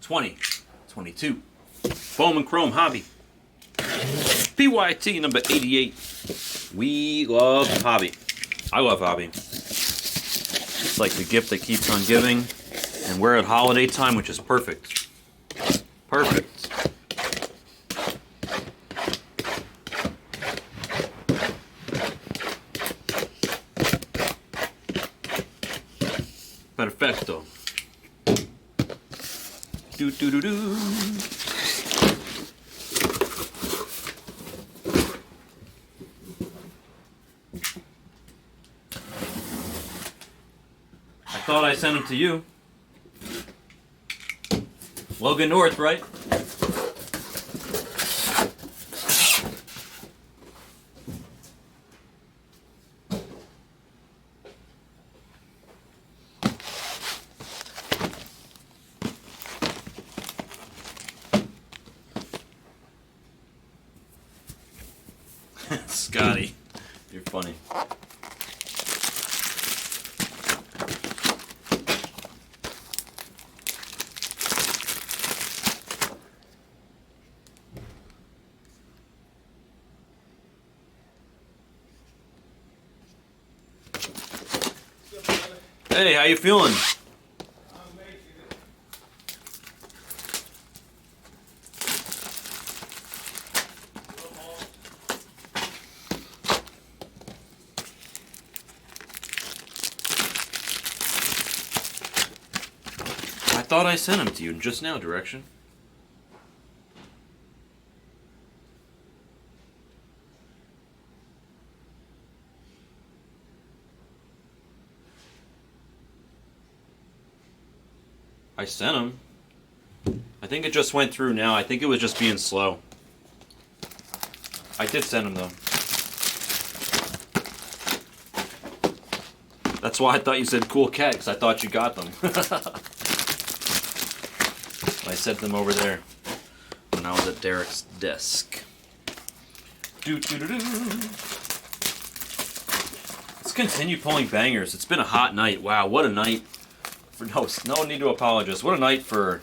20, 22. Bowman Chrome Hobby. PYT number 88. We love hobby. I love hobby. It's like the gift that keeps on giving. And we're at holiday time, which is perfect. Perfect. Perfecto. Do do do do. I thought I sent them to you. Logan North, right? Scotty, you're funny. Hey, how you feeling? I thought I sent them to you just now, Direction. I sent them. I think it just went through now. I think it was just being slow. I did send them though. That's why I thought you said cool cat, because I thought you got them. I sent them over there when I was at Derek's desk. Let's continue pulling bangers. It's been a hot night. Wow, what a night. No need to apologize. What a night for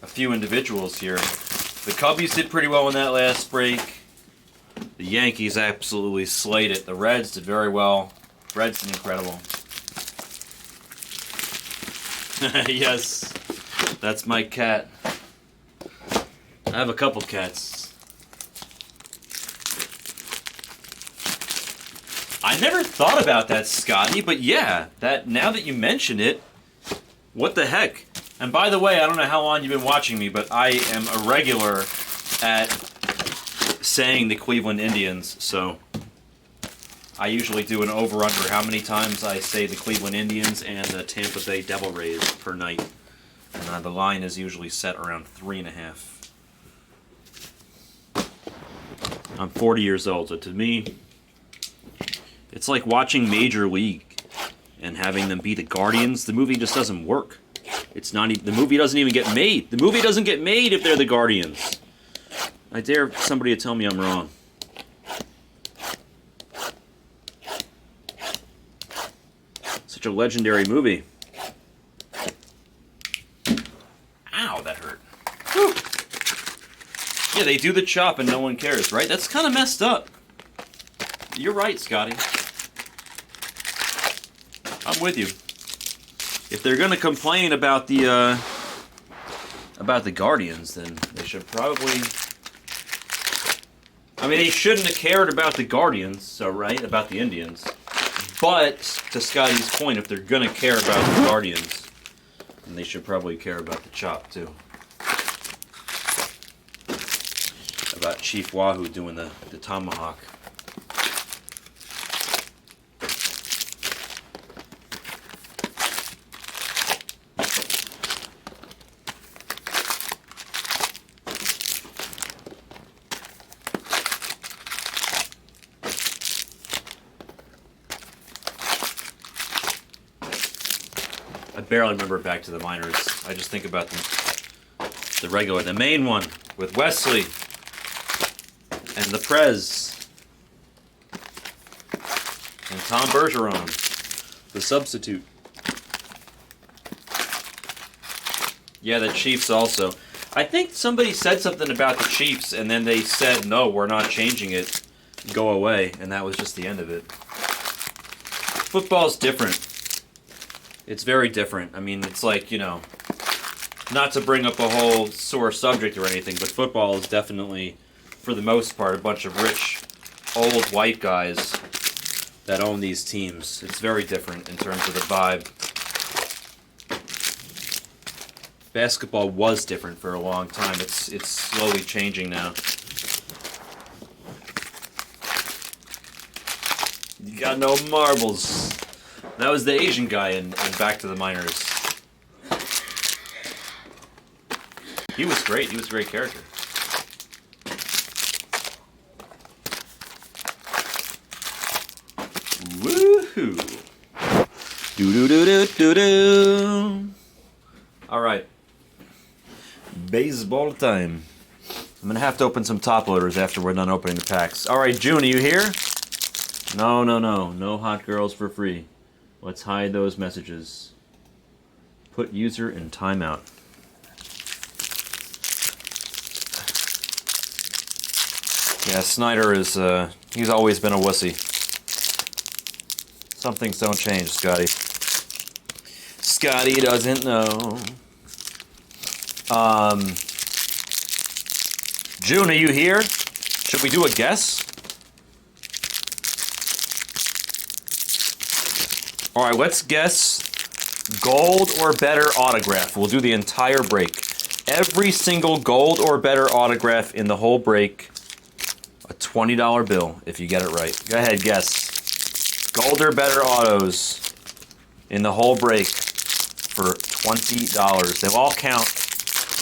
a few individuals here. The Cubbies did pretty well in that last break. The Yankees absolutely slayed it. The Reds did very well. Reds did incredible. Yes, that's my cat. I have a couple cats. I never thought about that, Scotty, but yeah, that now that you mention it, what the heck? And by the way, I don't know how long you've been watching me, but I am a regular at saying the Cleveland Indians, so I usually do an over-under how many times I say the Cleveland Indians and the Tampa Bay Devil Rays per night. And the line is usually set around 3.5. I'm 40 years old, so to me, it's like watching Major League and having them be the Guardians. The movie just doesn't work. It's not even, the movie doesn't even get made. The movie doesn't get made if they're the Guardians. I dare somebody to tell me I'm wrong. Such a legendary movie. Ow, that hurt. Whew. Yeah, they do the chop and no one cares, right? That's kind of messed up. You're right, Scotty. I'm with you. If they're gonna complain about the Guardians, then they should probably. I mean, they shouldn't have cared about the Guardians, so right about the Indians. But to Scotty's point, if they're gonna care about the Guardians, then they should probably care about the chop too. About Chief Wahoo doing the tomahawk. I barely remember Back to the Minors. I just think about the regular, the main one with Wesley and the Prez and Tom Bergeron, the substitute. Yeah, the Chiefs also. I think somebody said something about the Chiefs, and then they said, no, we're not changing it. Go away, and that was just the end of it. Football's different. It's very different. I mean, it's like, you know, not to bring up a whole sore subject or anything, but football is definitely, for the most part, a bunch of rich, old white guys that own these teams. It's very different in terms of the vibe. Basketball was different for a long time. It's slowly changing now. You got no marbles. That was the Asian guy in Back to the Miners. He was great. He was a great character. Woohoo! Do. All right. Baseball time. I'm gonna have to open some top loaders after we're done opening the packs. All right, June, are you here? No. No hot girls for free. Let's hide those messages. Put user in timeout. Yeah, Snyder is, he's always been a wussy. Some things don't change, Scotty. Scotty doesn't know. June, are you here? Should we do a guess? All right, let's guess gold or better autograph. We'll do the entire break. Every single gold or better autograph in the whole break, a $20 bill if you get it right. Go ahead, guess. Gold or better autos in the whole break for $20. They'll all count.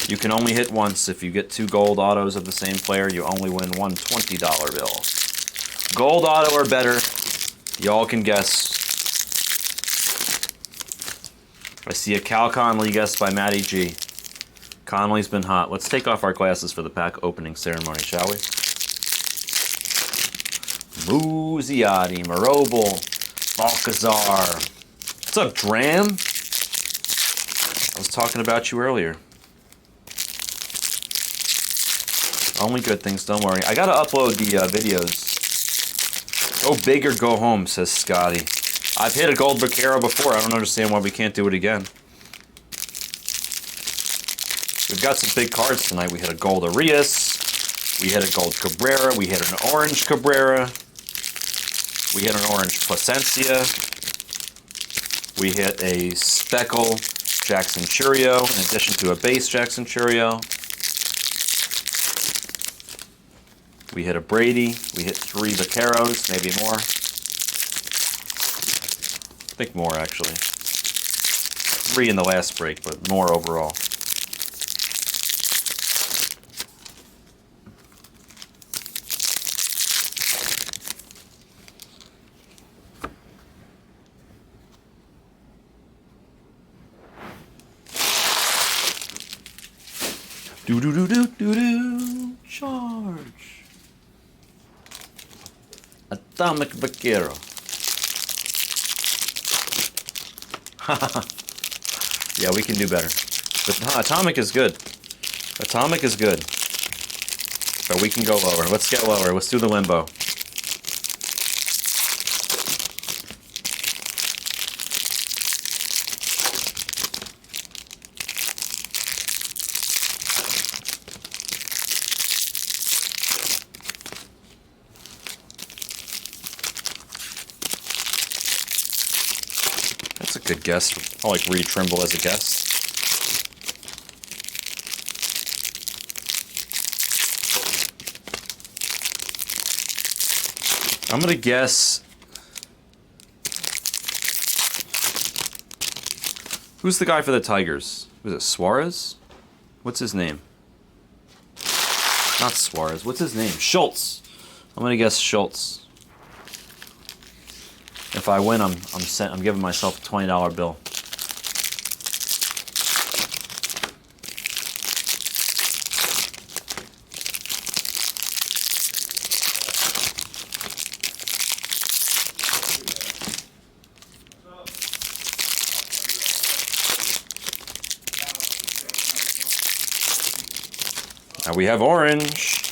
You can only hit once. If you get 2 gold autos of the same player, you only win one $20 bill. Gold auto or better, y'all can guess. I see a Cal Conley guess by Matty G. Conley's been hot. Let's take off our glasses for the pack opening ceremony, shall we? Muziati, Marobel, Balcazar. What's up, Dram? I was talking about you earlier. Only good things, don't worry. I gotta upload the videos. Go big or go home, says Scotty. I've hit a gold Vaquero before. I don't understand why we can't do it again. We've got some big cards tonight. We hit a gold Arias. We hit a gold Cabrera. We hit an orange Cabrera. We hit an orange Placencia. We hit a speckle Jackson Churio in addition to a base Jackson Churio. We hit a Brady. We hit 3 Vaqueros, maybe more. I think more, actually. 3 in the last break, but more overall. Do. Charge. Atomic Vaquero. Yeah, we can do better. But Atomic is good. Atomic is good. But we can go lower. Let's get lower. Let's do the limbo. That's a good guess. I like Reed Trimble as a guess. I'm going to guess... Who's the guy for the Tigers? Was it Suarez? What's his name? Not Suarez. What's his name? Schultz. I'm going to guess Schultz. If I win, I'm giving myself a $20 bill. Now we have orange.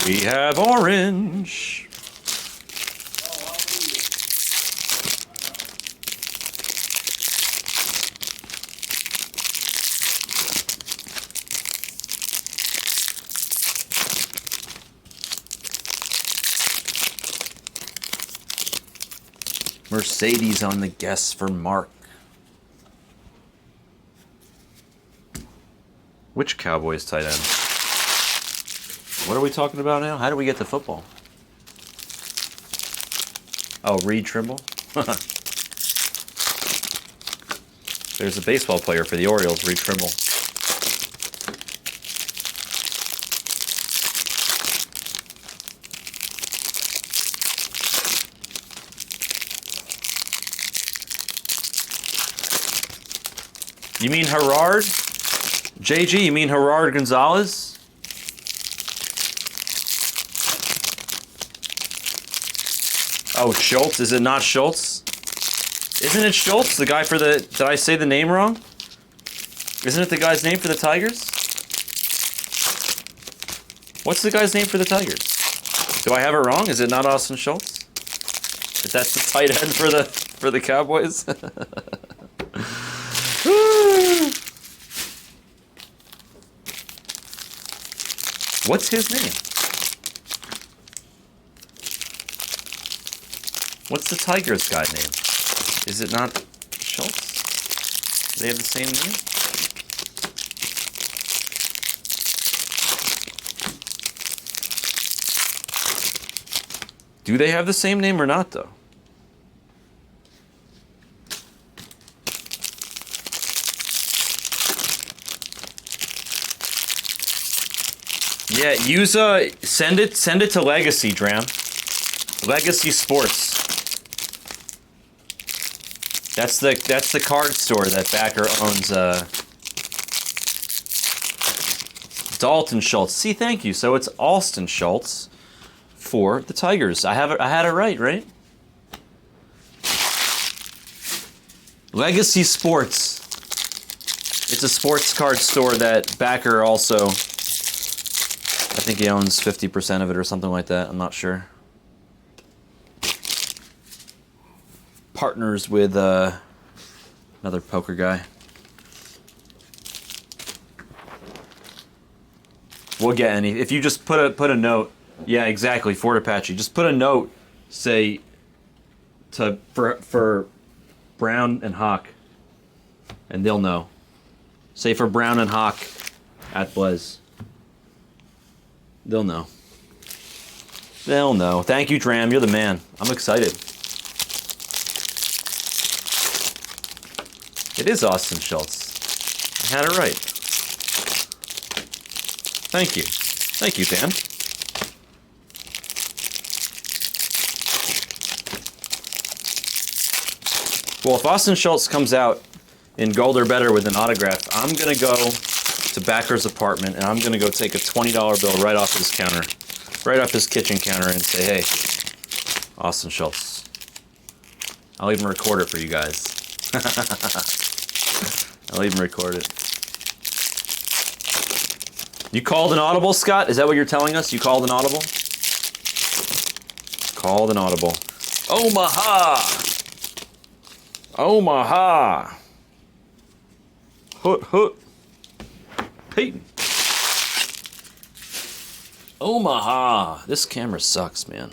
We have orange. Mercedes on the guess for Mark. Which Cowboys tight end? What are we talking about now? How do we get to football? Oh, Reed Trimble? There's a baseball player for the Orioles, Reed Trimble. You mean Gerard? JG, you mean Gerard Gonzalez? Oh, Schultz? Is it not Schultz? Isn't it Schultz, the guy for the... Did I say the name wrong? Isn't it the guy's name for the Tigers? What's the guy's name for the Tigers? Do I have it wrong? Is it not Austin Schultz? Is that the tight end for the Cowboys? What's his name? What's the Tigers guy name? Is it not Schultz? Do they have the same name? Do they have the same name or not, though? Yeah, send it to Legacy, Dram. Legacy Sports. That's the card store that Backer owns. Dalton Schultz. See, thank you. So it's Alston Schultz for the Tigers. I had it right? Legacy Sports. It's a sports card store that Backer also. I think he owns 50% of it or something like that. I'm not sure. Partners with another poker guy. We'll get any. If you just put a note. Yeah, exactly. Fort Apache. Just put a note. Say for Brown and Hawk, and they'll know. Say for Brown and Hawk at Blaze. They'll know. They'll know. Thank you, Dram. You're the man. I'm excited. It is Austin Schultz. I had it right. Thank you. Thank you, Dan. Well, if Austin Schultz comes out in gold or better with an autograph, I'm going to go to Backer's apartment, and I'm going to go take a $20 bill right off his counter, right off his kitchen counter, and say, hey, Austin Schultz. I'll even record it for you guys. I'll even record it. You called an audible, Scott? Is that what you're telling us? You called an audible? Called an audible. Omaha! Omaha! Hoot, hoot. Peyton. Omaha. This camera sucks, man.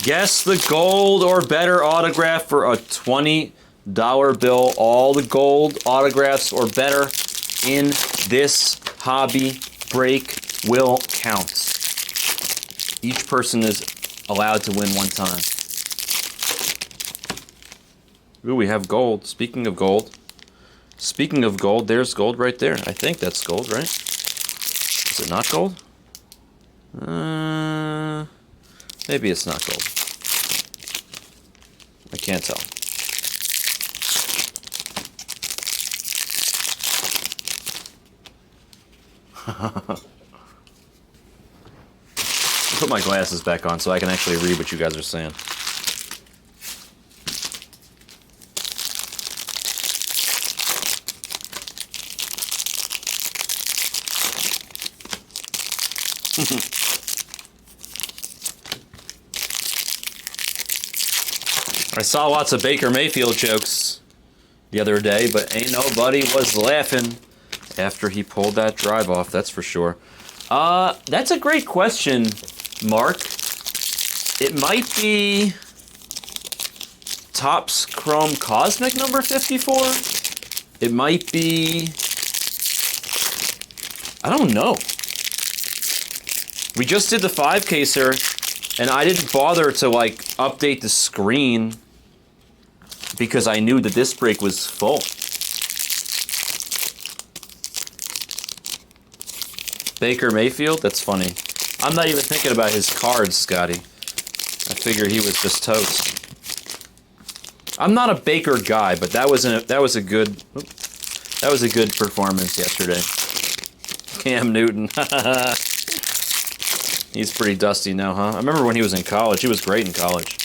Guess the gold or better autograph for a $20 bill. All the gold autographs or better in this hobby break will count. Each person is allowed to win one time. Ooh, we have gold. Speaking of gold, there's gold right there. I think that's gold, right? Is it not gold? Maybe it's not gold. I can't tell. Put my glasses back on so I can actually read what you guys are saying. I saw lots of Baker Mayfield jokes the other day, but ain't nobody was laughing after he pulled that drive off, that's for sure. That's a great question, Mark. It might be Topps Chrome Cosmic number 54. It might be... I don't know. We just did the 5-caser, and I didn't bother to, like, update the screen because I knew the disc break was full. Baker Mayfield? That's funny. I'm not even thinking about his cards, Scotty. I figure he was just toast. I'm not a Baker guy, but that was a good performance yesterday. Cam Newton. He's pretty dusty now, huh? I remember when he was in college. He was great in college.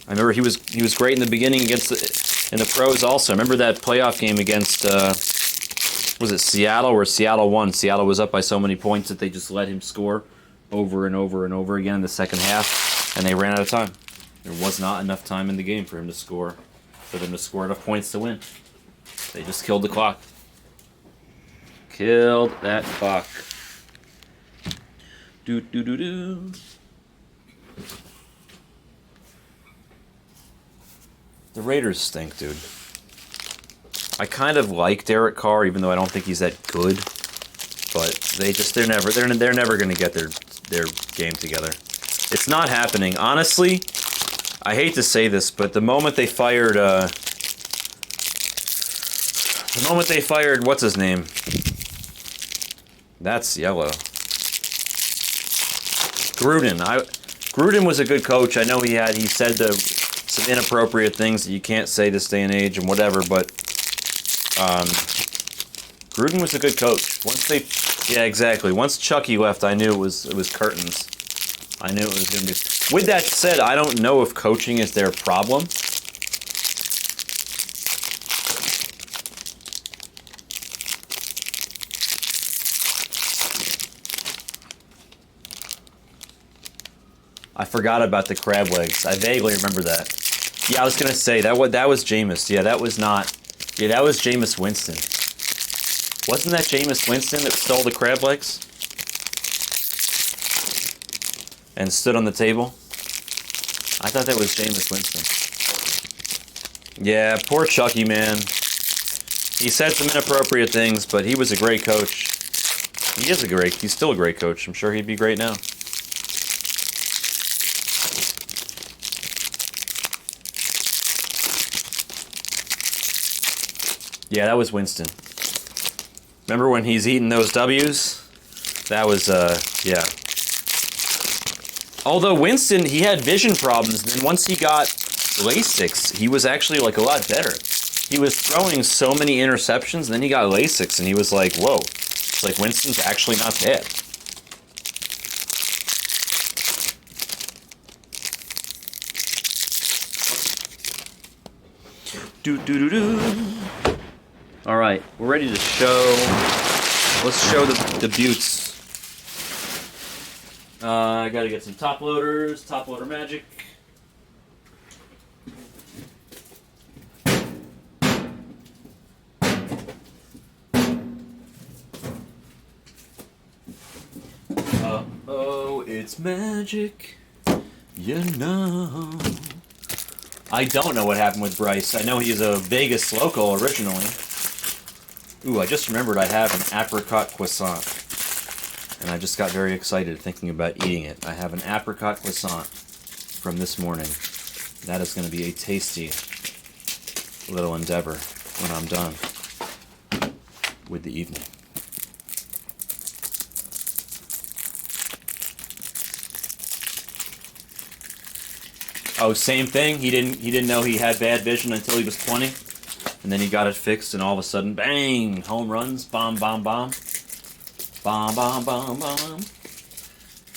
I remember he was great in the beginning in the pros also. I remember that playoff game against was it Seattle, where Seattle won? Seattle was up by so many points that they just let him score over and over and over again in the second half, and they ran out of time. There was not enough time in the game for them to score enough points to win. They just killed the clock. Killed that clock. Do do do do. The Raiders stink, dude. I kind of like Derek Carr, even though I don't think he's that good. But they're never going to get their game together. It's not happening. Honestly, I hate to say this, but the moment they fired what's his name? That's yellow. Gruden was a good coach. I know he said some inappropriate things that you can't say this day and age and whatever, but Gruden was a good coach. Yeah, exactly. Once Chucky left, I knew it was curtains. I knew it was going to be. With that said, I don't know if coaching is their problem. I forgot about the crab legs. I vaguely remember that. Yeah, I was gonna say that was Jameis. Yeah, that was not. Yeah, that was Jameis Winston. Wasn't that Jameis Winston that stole the crab legs and stood on the table? I thought that was Jameis Winston. Yeah, poor Chucky, man. He said some inappropriate things, but he was a great coach. He's still a great coach. I'm sure he'd be great now. Yeah, that was Winston. Remember when he's eating those W's? That was, yeah. Although Winston, he had vision problems, and then once he got LASIX, he was actually, like, a lot better. He was throwing so many interceptions, and then he got LASIX, and he was like, whoa. It's like, Winston's actually not bad. Do-do-do-do. All right, we're ready to show. Let's show the buttes. I gotta get some top loaders, top loader magic. Oh, it's magic. You know. I don't know what happened with Bryce. I know he's a Vegas local originally. Ooh, I just remembered I have an apricot croissant. And I just got very excited thinking about eating it. I have an apricot croissant from this morning. That is going to be a tasty little endeavor when I'm done with the evening. Oh, same thing. He didn't know he had bad vision until he was 20, and then he got it fixed, and all of a sudden, bang! Home runs, bomb, bomb, bomb, bomb, bomb, bomb, bomb.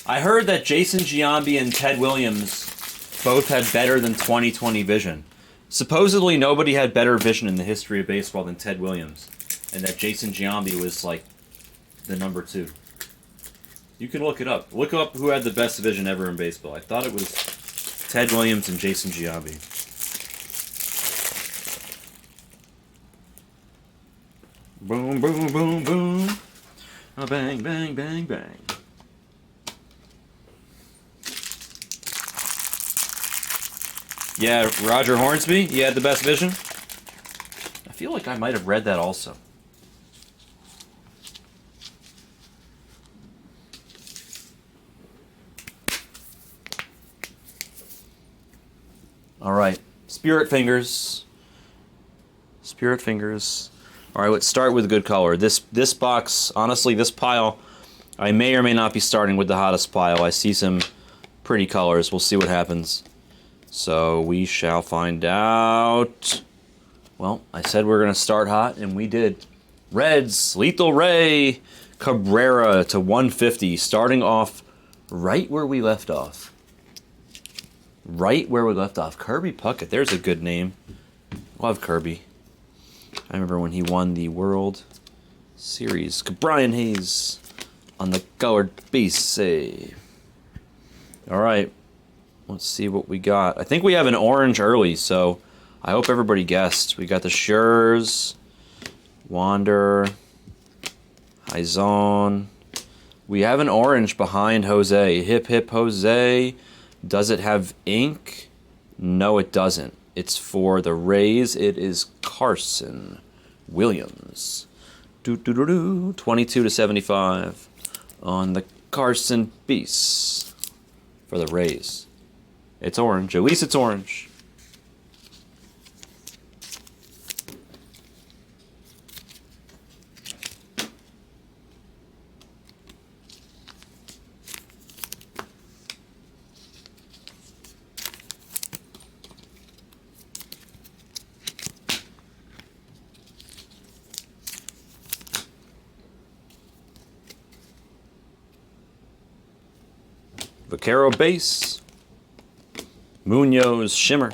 I heard that Jason Giambi and Ted Williams both had better than 20/20 vision. Supposedly, nobody had better vision in the history of baseball than Ted Williams, and that Jason Giambi was like the number 2. You can look it up. Look up who had the best vision ever in baseball. I thought it was Ted Williams and Jason Giambi. Boom, boom, boom, boom. Oh, bang, bang, bang, bang. Yeah, Roger Hornsby, he had the best vision. I feel like I might have read that also. All right, Spirit Fingers. Spirit Fingers. All right, let's start with a good color. This box, honestly, this pile, I may or may not be starting with the hottest pile. I see some pretty colors. We'll see what happens. So we shall find out. Well, I said we're going to start hot, and we did. Reds, Lethal Ray, Cabrera to 150, starting off right where we left off. Right where we left off. Kirby Puckett. There's a good name. Love Kirby. I remember when he won the World Series. Brian Hayes on the colored base save. All right. Let's see what we got. I think we have an orange early, so I hope everybody guessed. We got the Schurz, Wander, Hyzon. We have an orange behind Jose. Hip Hip Jose. Does it have ink? No, it doesn't. It's for the Rays. It is Carson Williams. 22/75 on the Carson piece for the Rays. It's orange. At least it's orange. Vaquero base. Munoz shimmer.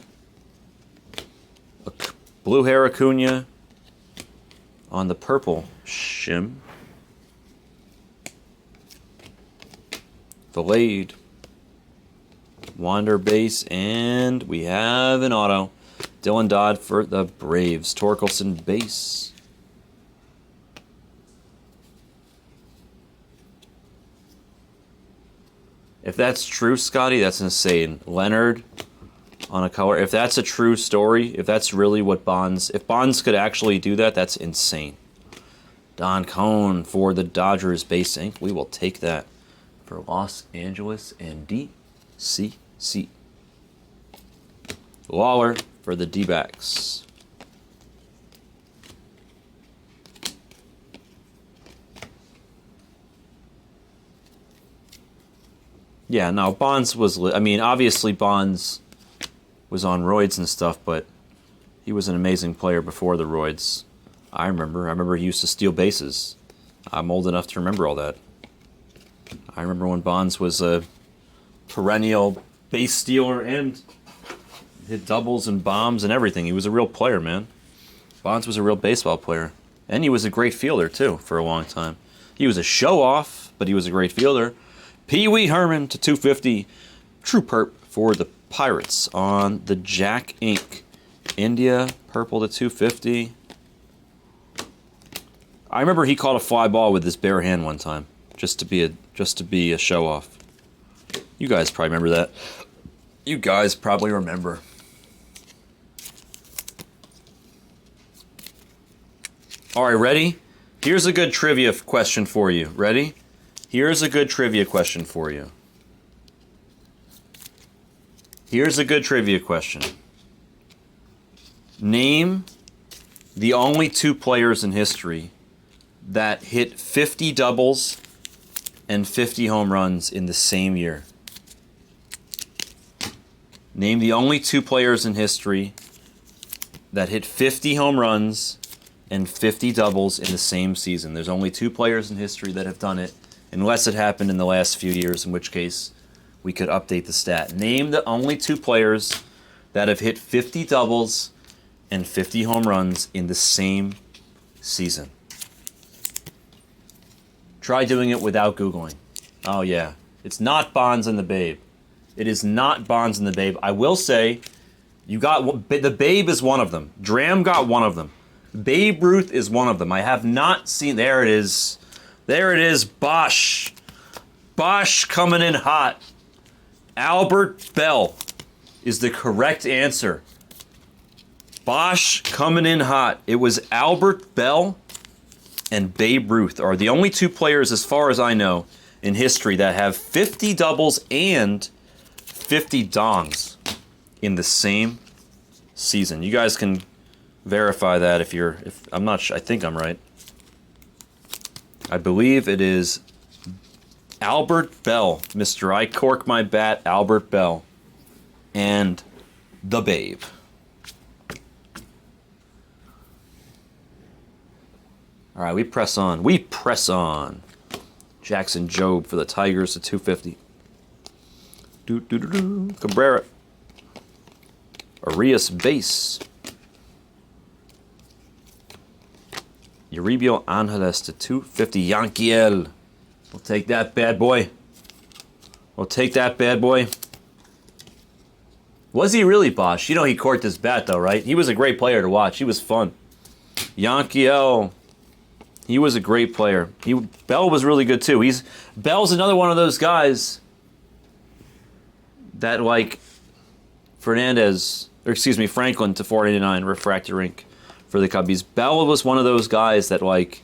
Blue hair Acuna on the purple shim. Valade. Wander base. And we have an auto. Dylan Dodd for the Braves. Torkelson base. If that's true, Scotty, that's insane. Leonard on a color. If that's a true story, if that's really what Bonds... If Bonds could actually do that, that's insane. Don Cohn for the Dodgers base ink. We will take that for Los Angeles and DCC. Lawler for the D-backs. Yeah, no, Bonds was... I mean, obviously Bonds was on roids and stuff, but he was an amazing player before the roids. I remember he used to steal bases. I'm old enough to remember all that. I remember when Bonds was a perennial base stealer and hit doubles and bombs and everything. He was a real player, man. Bonds was a real baseball player. And he was a great fielder, too, for a long time. He was a show-off, but he was a great fielder. Pee Wee Herman to 250. True Perp for the Pirates on the Jack Ink. India, purple to 250. I remember he caught a fly ball with his bare hand one time, just to be a show-off. You guys probably remember that. You guys probably remember. All right, ready? Here's a good trivia question for you. Ready? Here's a good trivia question for you. Here's a good trivia question. Name the only 2 players in history that hit 50 doubles and 50 home runs in the same year. Name the only 2 players in history that hit 50 home runs and 50 doubles in the same season. There's only 2 players in history that have done it, unless it happened in the last few years, in which case we could update the stat. Name the only 2 players that have hit 50 doubles and 50 home runs in the same season. Try doing it without Googling. Oh yeah, it's not Bonds and the Babe. It is not Bonds and the Babe. I will say, you got the Babe is one of them. Dram got one of them. Babe Ruth is one of them. I have not seen. There it is. There it is. Bosch. Bosch coming in hot. Albert Bell is the correct answer. Bosch coming in hot. It was Albert Bell and Babe Ruth are the only 2 players, as far as I know, in history that have 50 doubles and 50 dongs in the same season. You guys can verify that if I'm not sure. I think I'm right. I believe it is Albert Bell, Mr. I Cork My Bat, Albert Bell, and the Babe. All right, we press on. We press on. Jackson Jobe for the Tigers at 250. Cabrera. Arias base. Euribio Angeles to 250. Yanquiel. We'll take that bad boy. We'll take that bad boy. Was he really, Bosch? You know he corked his bat, though, right? He was a great player to watch. He was fun. Yanquiel. He was a great player. Bell was really good, too. Bell's another one of those guys that, like, Franklin to 489 refractor ink for the Cubbies. Bell was one of those guys that, like,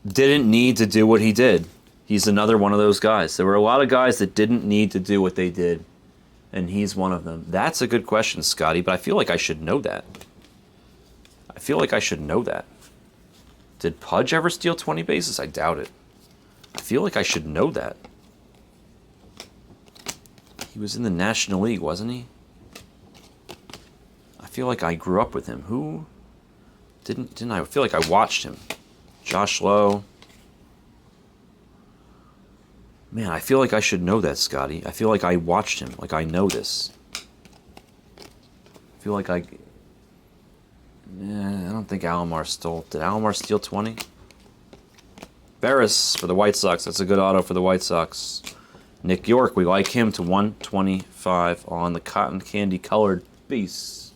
didn't need to do what he did. He's another one of those guys. There were a lot of guys that didn't need to do what they did, and he's one of them. That's a good question, Scotty, but I feel like I should know that. I feel like I should know that. Did Pudge ever steal 20 bases? I doubt it. I feel like I should know that. He was in the National League, wasn't he? I feel like I grew up with him. Who? Didn't I? I feel like I watched him. Josh Lowe. Man, I feel like I should know that, Scotty. I feel like I watched him. Like I know this. I feel like I don't think Alomar stole. Did Alomar steal 20? Barris for the White Sox. That's a good auto for the White Sox. Nick York, we like him to 125 on the cotton candy colored base.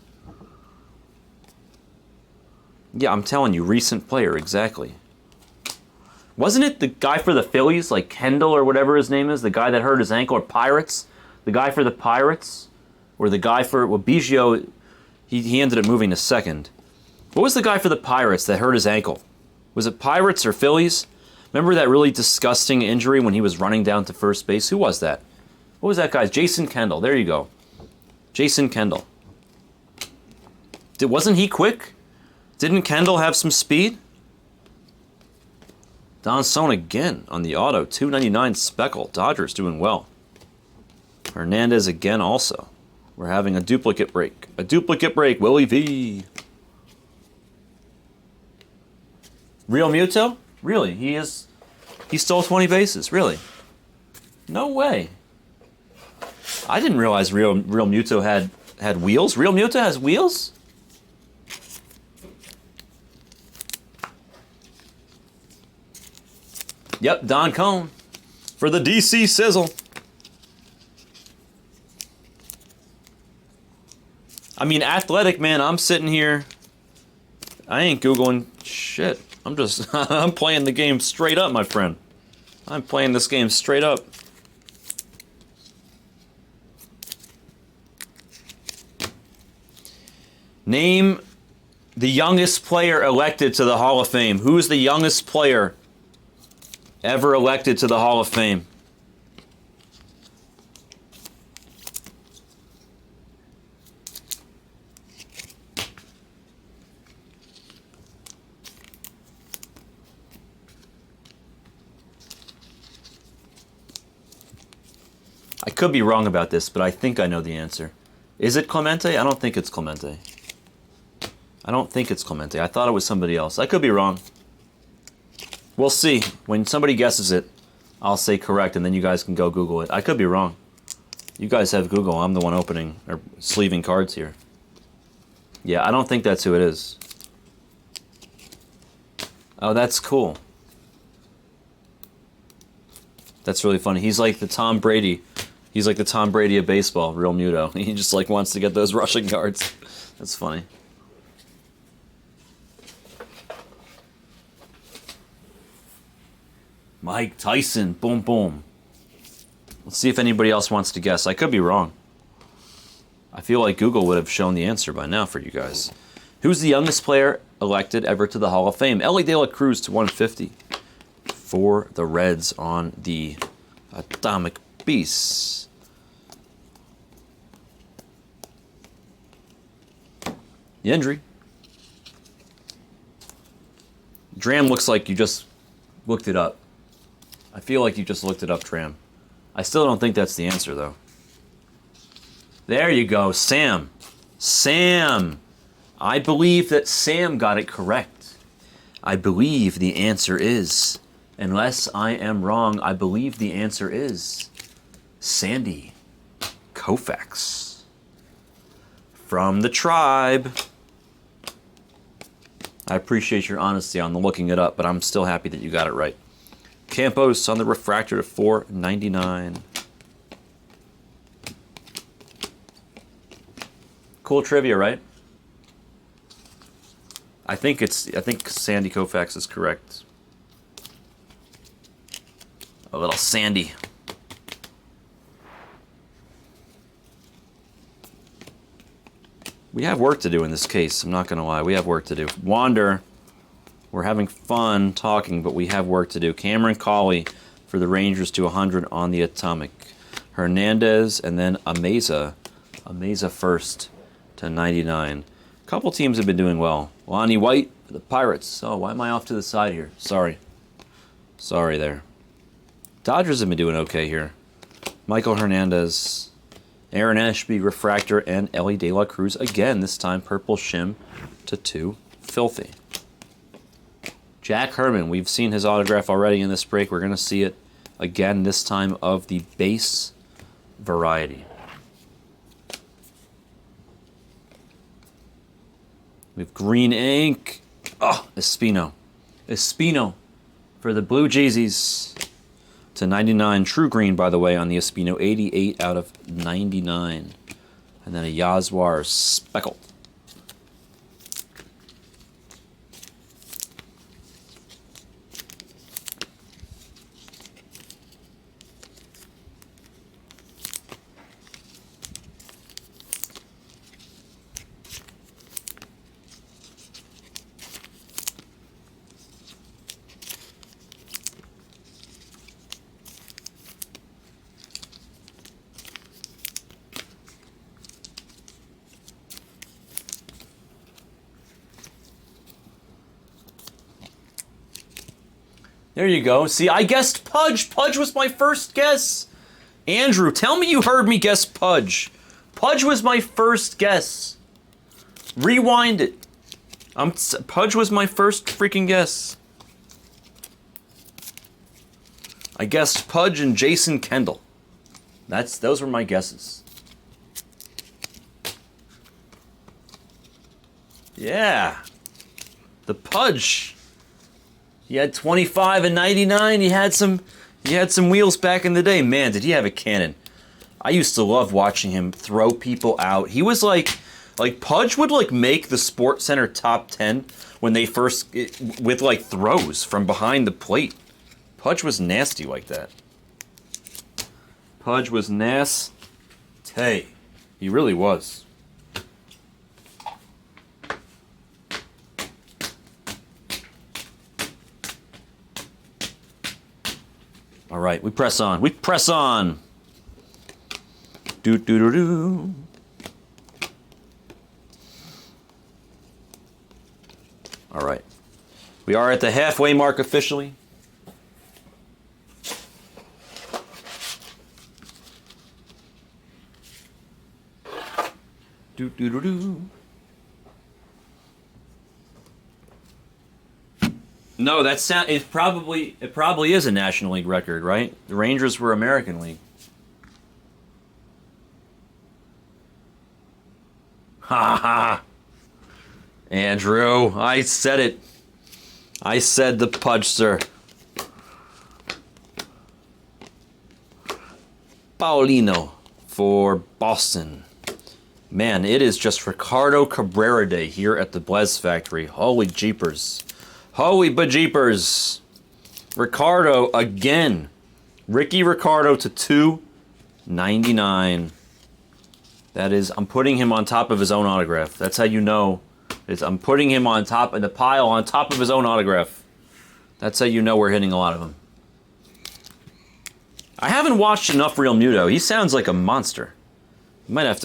Yeah, I'm telling you, recent player, exactly. Wasn't it the guy for the Phillies, like Kendall or whatever his name is, the guy that hurt his ankle, or Pirates? The guy for the Pirates? Or the guy for, well, Biggio, he ended up moving to second. What was the guy for the Pirates that hurt his ankle? Was it Pirates or Phillies? Remember that really disgusting injury when he was running down to first base? Who was that? What was that guy? Jason Kendall. There you go. Jason Kendall. Wasn't he quick? Didn't Kendall have some speed? Don Sohn again on the auto. 299 Speckle. Dodgers doing well. Hernandez again also. We're having a duplicate break. A duplicate break. Willie V. Real Muto? Really? He stole 20 bases. Really? No way. I didn't realize Real Muto had wheels. Real Muto has wheels? Yep, Don Cohn for the DC Sizzle. I mean, Athletic, man, I'm sitting here. I ain't Googling shit. I'm just, I'm playing the game straight up, my friend. I'm playing this game straight up. Name the youngest player elected to the Hall of Fame. Who's the youngest player ever elected to the Hall of Fame? I could be wrong about this, but I think I know the answer. Is it Clemente? I don't think it's Clemente. I don't think it's Clemente. I thought it was somebody else. I could be wrong. We'll see. When somebody guesses it, I'll say correct, and then you guys can go Google it. I could be wrong. You guys have Google. I'm the one opening or sleeving cards here. Yeah, I don't think that's who it is. Oh, that's cool. That's really funny. He's like the Tom Brady. He's like the Tom Brady of baseball, real muto. He just like wants to get those rushing yards. That's funny. Mike Tyson, boom, boom. Let's see if anybody else wants to guess. I could be wrong. I feel like Google would have shown the answer by now for you guys. Who's the youngest player elected ever to the Hall of Fame? Ellie De La Cruz to 150 for the Reds on the Atomic Beast. Yendry. Dram looks like you just looked it up. I feel like you just looked it up, Tram. I still don't think that's the answer, though. There you go, Sam. Sam. I believe that Sam got it correct. I believe the answer is, unless I am wrong, I believe the answer is Sandy Koufax from the Tribe. I appreciate your honesty on the looking it up, but I'm still happy that you got it right. Campos on the refractor to 499. Cool trivia, right? I think Sandy Koufax is correct. A little Sandy. We have work to do in this case. I'm not going to lie. We have work to do. Wander. We're having fun talking, but we have work to do. Cameron Cawley for the Rangers to 100 on the Atomic. Hernandez and then Ameza. Ameza first to 99. A couple teams have been doing well. Lonnie White for the Pirates. Oh, why am I off to the side here? Sorry. Sorry there. Dodgers have been doing okay here. Michael Hernandez, Aaron Ashby, Refractor, and Ellie De La Cruz. Again, this time purple shim to 2. Filthy. Jack Herman, we've seen his autograph already in this break. We're going to see it again, this time of the base variety. We have green ink. Oh, Espino. Espino for the Blue Jays to 99. True green, by the way, on the Espino. 88 out of 99. And then a Yaswar Speckle. There you go. See, I guessed Pudge. Pudge was my first guess. Andrew, tell me you heard me guess Pudge. Pudge was my first guess. Rewind it. Pudge was my first freaking guess. I guessed Pudge and Jason Kendall. Those were my guesses. Yeah. The Pudge. He had 25 and 99. He had some wheels back in the day. Man, did he have a cannon. I used to love watching him throw people out. He was like Pudge would like make the Sports Center top 10 when they first with like throws from behind the plate. Pudge was nasty like that. Pudge was nasty. He really was. All right, we press on. We press on. Do do do do. All right. We are at the halfway mark officially. Do do do do. No, that sound it probably is a National League record, right? The Rangers were American League. Ha ha. Andrew, I said it. I said the Pudster. Paulino for Boston. Man, it is just Ricardo Cabrera Day here at the Blez Factory. Holy jeepers. Holy bejeepers. Ricardo again. Ricky Ricardo to 299. That is, I'm putting him on top of his own autograph. That's how you know. I'm putting him on top in the pile on top of his own autograph. That's how you know we're hitting a lot of them. I haven't watched enough Real Muto. He sounds like a monster. I might have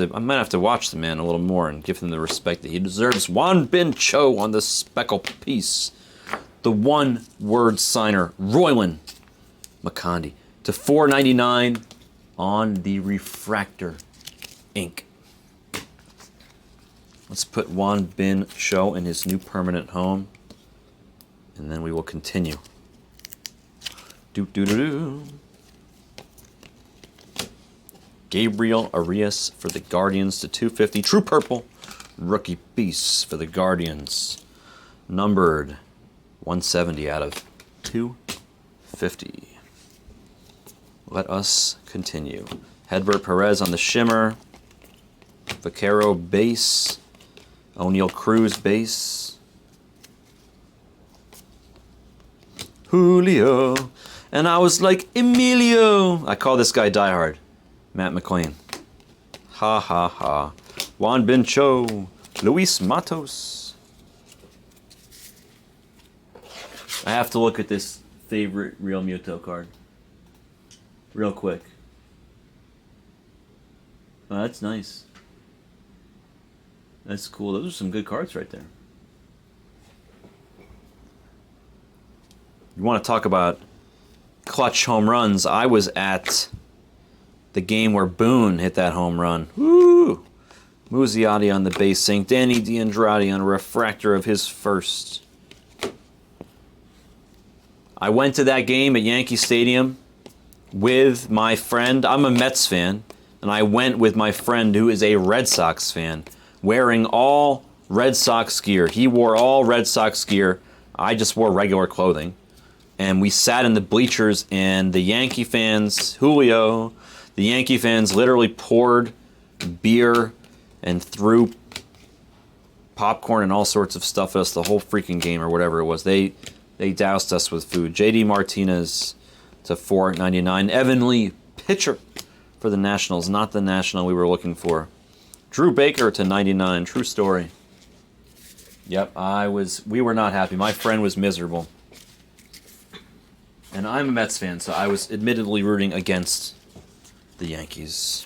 to watch the man a little more and give him the respect that he deserves. Juan Bin Cho on the speckle piece. The one-word signer, Roylan McCondy, to $4.99 on the refractor ink. Let's put Juan Bin Cho in his new permanent home, and then we will continue. Do. Gabriel Arias for the Guardians to 250. True Purple. Rookie Beast for the Guardians. Numbered 170 out of 250. Let us continue. Hedbert Perez on the Shimmer. Vaquero base. O'Neal Cruz base. Julio. And I was like, Emilio. I call this guy Die Hard. Matt McLean. Ha ha ha. Juan Bin Cho. Luis Matos. I have to look at this favorite Real Muto card. Real quick. Oh, that's nice. That's cool. Those are some good cards right there. You want to talk about clutch home runs? I was at the game where Boone hit that home run. Woo! Muzziotti on the base sink. Danny DeAndrade on a refractor of his first. I went to that game at Yankee Stadium with my friend. I'm a Mets fan, and I went with my friend who is a Red Sox fan, wearing all Red Sox gear. He wore all Red Sox gear. I just wore regular clothing. And we sat in the bleachers, and the Yankee fans, Julio, the Yankee fans literally poured beer and threw popcorn and all sorts of stuff at us the whole freaking game or whatever it was. They doused us with food. JD Martinez to $4.99. Evan Lee, pitcher for the Nationals, not the National we were looking for. Drew Baker to $99. True story. Yep, we were not happy. My friend was miserable. And I'm a Mets fan, so I was admittedly rooting against the Yankees.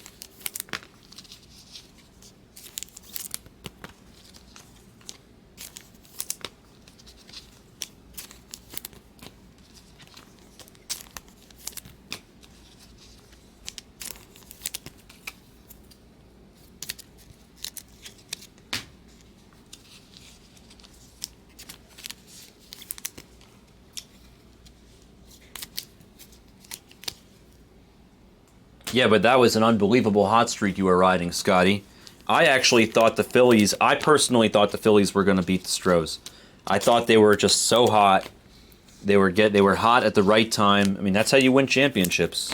Yeah, but that was an unbelievable hot streak you were riding, Scotty. I personally thought the Phillies were going to beat the Stros. I thought they were just so hot. They were hot at the right time. I mean, that's how you win championships.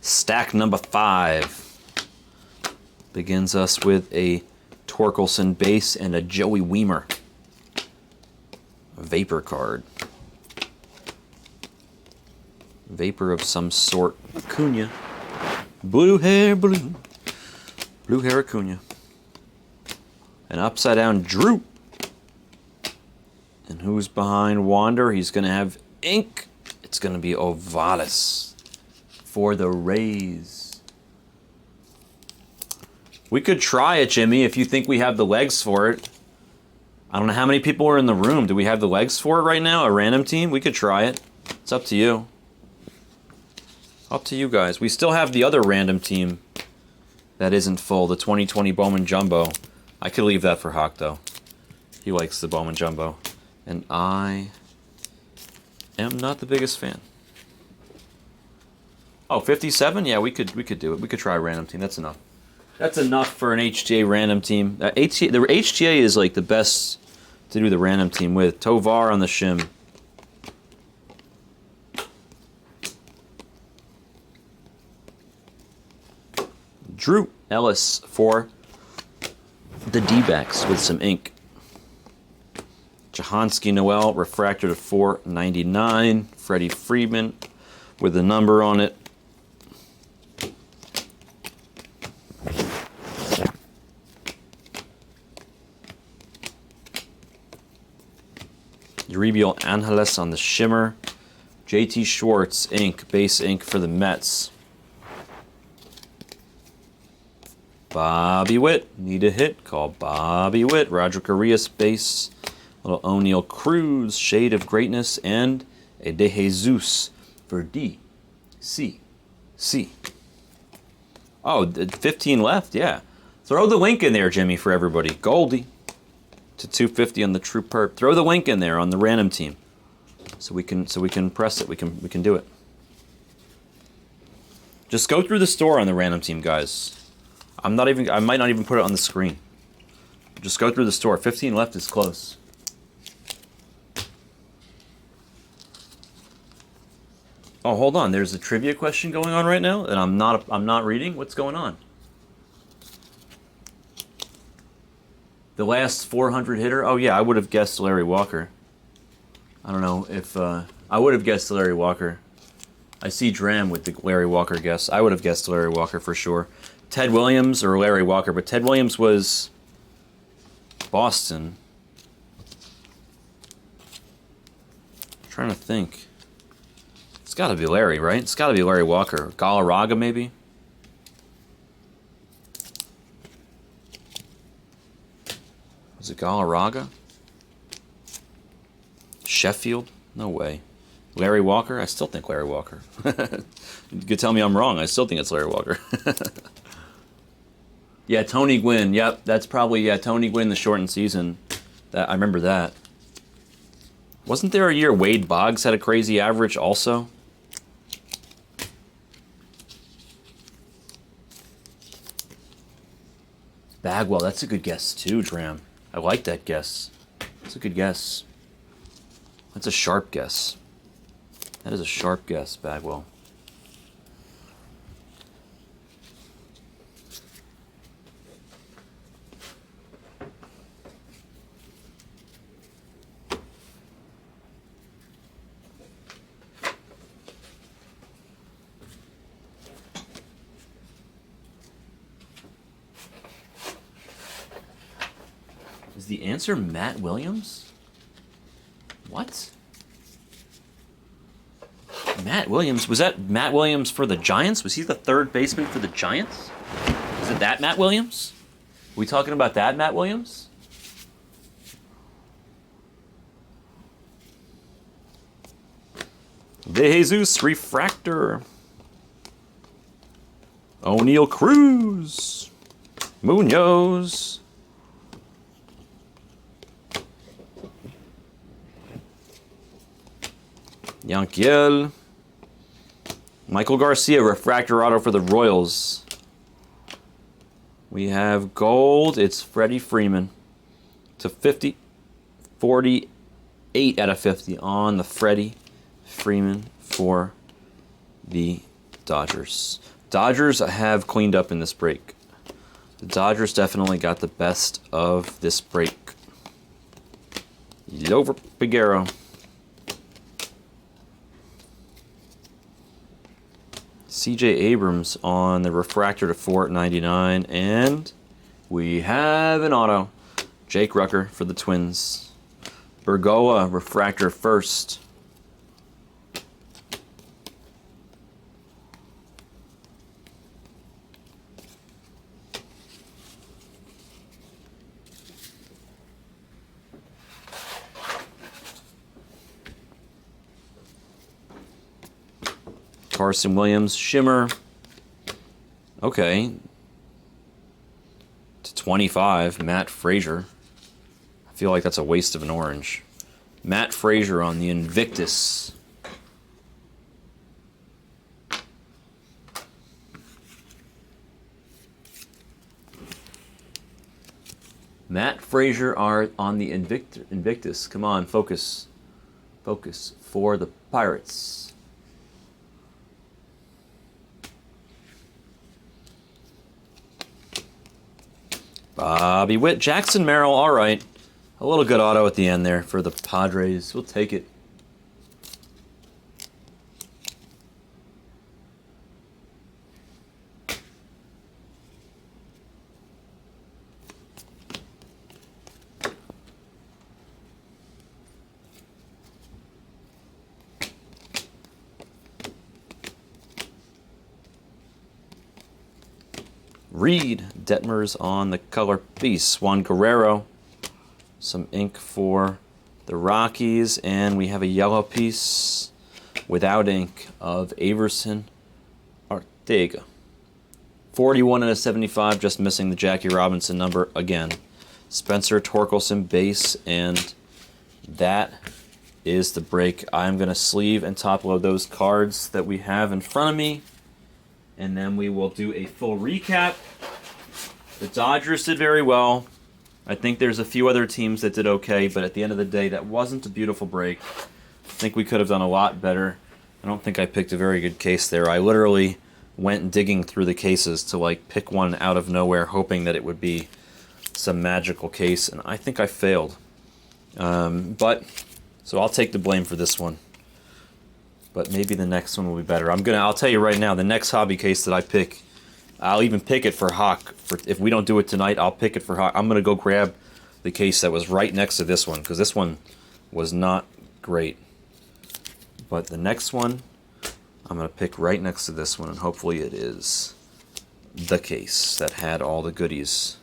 Stack number 5. begins us with a Torkelson base and a Joey Weimer. A Vapor card. Vapor of some sort. Acuna. Blue hair, blue. Blue hair Acuna. An upside down Drew. And who's behind Wander? He's going to have ink. It's going to be Ovalis for the Rays. We could try it, Jimmy, if you think we have the legs for it. I don't know how many people are in the room. Do we have the legs for it right now? A random team? We could try it. It's up to you. Up to you guys. We still have the other random team that isn't full, the 2020 Bowman Jumbo. I could leave that for Hawk, though. He likes the Bowman Jumbo. And I am not the biggest fan. Oh, 57? Yeah, we could do it. We could try a random team. That's enough. That's enough for an HTA random team. The HTA is like the best to do the random team with. Tovar on the shim. Drew Ellis for the D-backs with some ink. Jahanski Noel, refractor to 499. Freddie Freeman with a number on it. Uribiel Angeles on the shimmer. JT Schwartz, ink, base ink for the Mets. Bobby Witt, need a hit, call Bobby Witt. Roger Carrillas, base. Little O'Neal Cruz, Shade of Greatness, and a De Jesus for DCC. Oh, 15 left, yeah. Throw the link in there, Jimmy, for everybody. Goldie to 250 on the True Perp. Throw the link in there on the random team, so we can press it. We can do it. Just go through the store on the random team, guys. I might not even put it on the screen. Just go through the store. 15 left is close. Oh, hold on. There's a trivia question going on right now, and I'm not reading. What's going on? The last 400 hitter? Oh yeah, I would have guessed Larry Walker. I don't know if I would have guessed Larry Walker. I see Dram with the Larry Walker guess. I would have guessed Larry Walker for sure. Ted Williams or Larry Walker, but Ted Williams was Boston. I'm trying to think. It's got to be Larry, right? It's got to be Larry Walker. Galarraga, maybe? Was it Galarraga? Sheffield? No way. Larry Walker? I still think Larry Walker. You could tell me I'm wrong. I still think it's Larry Walker. Yeah, Tony Gwynn. Yep, that's probably, Tony Gwynn, the shortened season. I remember that. Wasn't there a year Wade Boggs had a crazy average also? Bagwell, that's a good guess too, Dram. I like that guess. That's a good guess. That's a sharp guess. That is a sharp guess, Bagwell. Is the answer Matt Williams? What? Matt Williams? Was that Matt Williams for the Giants? Was he the third baseman for the Giants? Is it that Matt Williams? Are we talking about that Matt Williams? De Jesus Refractor. O'Neal Cruz. Munoz. Yankiel. Michael Garcia, refractor auto for the Royals. We have gold. It's Freddie Freeman to 50. 48 out of 50 on the Freddie Freeman for the Dodgers. Dodgers have cleaned up in this break. The Dodgers definitely got the best of this break. Over Figueroa. C.J. Abrams on the refractor to 499, and we have an auto. Jake Rucker for the Twins. Bergoa refractor first. Carson Williams, shimmer. Okay. To 25, Matt Frazier. I feel like that's a waste of an orange. Matt Frazier on the Invictus. Matt Frazier are on the Invictus. Come on, focus. Focus for the Pirates. Bobby Witt, Jackson Merrill, all right. A little good auto at the end there for the Padres. We'll take it. Reed, Detmers on the color piece. Juan Guerrero, some ink for the Rockies, and we have a yellow piece without ink of Averson Ortega. 41 and a 75, just missing the Jackie Robinson number again. Spencer Torkelson base, and that is the break. I'm going to sleeve and top load those cards that we have in front of me. And then we will do a full recap. The Dodgers did very well. I think there's a few other teams that did okay, but at the end of the day, that wasn't a beautiful break. I think we could have done a lot better. I don't think I picked a very good case there. I literally went digging through the cases to like pick one out of nowhere, hoping that it would be some magical case, and I think I failed. So I'll take the blame for this one. But maybe the next one will be better. I'll tell you right now, the next hobby case that I pick, I'll even pick it for Hawk. If we don't do it tonight, I'll pick it for Hawk. I'm going to go grab the case that was right next to this one, because this one was not great. But the next one, I'm going to pick right next to this one, and hopefully it is the case that had all the goodies.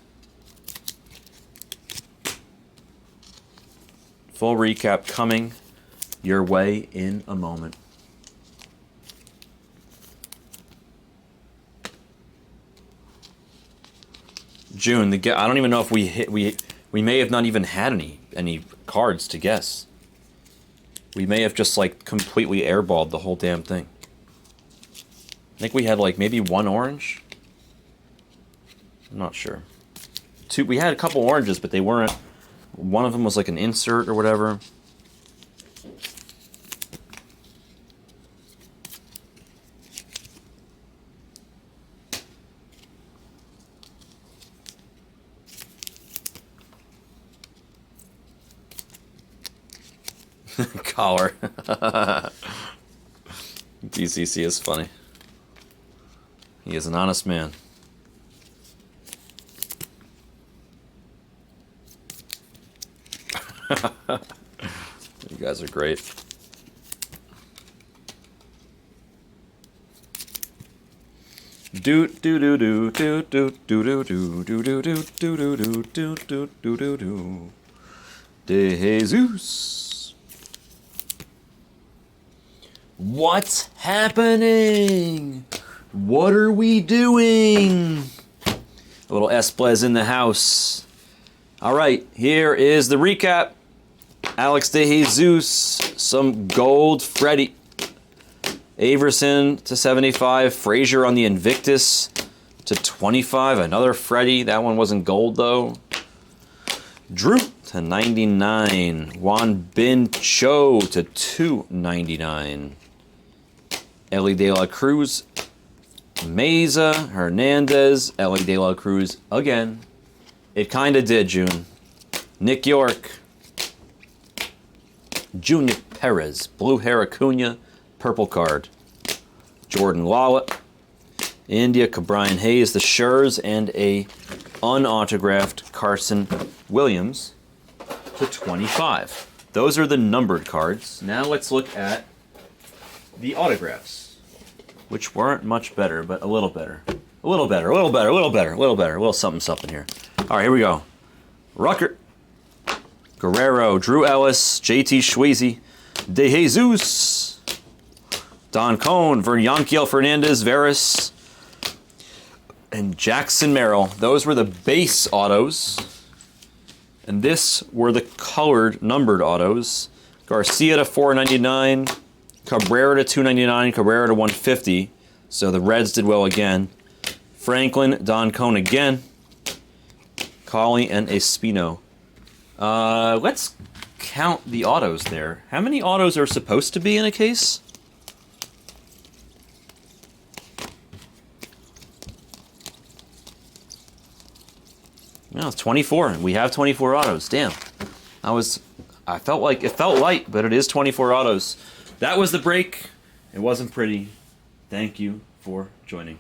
Full recap coming your way in a moment. June, I don't even know if we may have not even had any cards to guess. We may have just like completely airballed the whole damn thing. I think we had like maybe one orange. I'm not sure. We had a couple oranges, but they weren't. One of them was like an insert or whatever. Collar. DCC is funny. He is an honest man. You guys are great. Do do do do do do do do do do do do do do do do do do De Jesus. What's happening? What are we doing? A little Esplez in the house. All right, here is the recap. Alex De Jesus, some gold. Freddie Averson to 75. Frazier on the Invictus to 25. Another Freddie. That one wasn't gold, though. Drew to 99. Juan Bin Cho to 299. Ellie De La Cruz Meza, Hernandez, Ellie De La Cruz again. It kinda did, June. Nick York. Junior Perez, blue hair Acuna, purple card. Jordan Lawlett. India, Cabrian Hayes, the Schurs, and a unautographed Carson Williams to 25. Those are the numbered cards. Now let's look at the autographs, which weren't much better, but a little better. A little better, a little better, a little better, a little better. A little something, something here. All right, here we go. Rucker, Guerrero, Drew Ellis, JT Schweize, De Jesus, Don Cohn, Vernyanquiel Fernandez, Veras, and Jackson Merrill. Those were the base autos. And this were the colored numbered autos. Garcia to 499, Cabrera to 299, Cabrera to 150. So the Reds did well again. Franklin, Don Cohn again. Colley and Espino. Let's count the autos there. How many autos are supposed to be in a case? No, it's 24. We have 24 autos. Damn. I felt like it felt light, but it is 24 autos. That was the break. It wasn't pretty. Thank you for joining.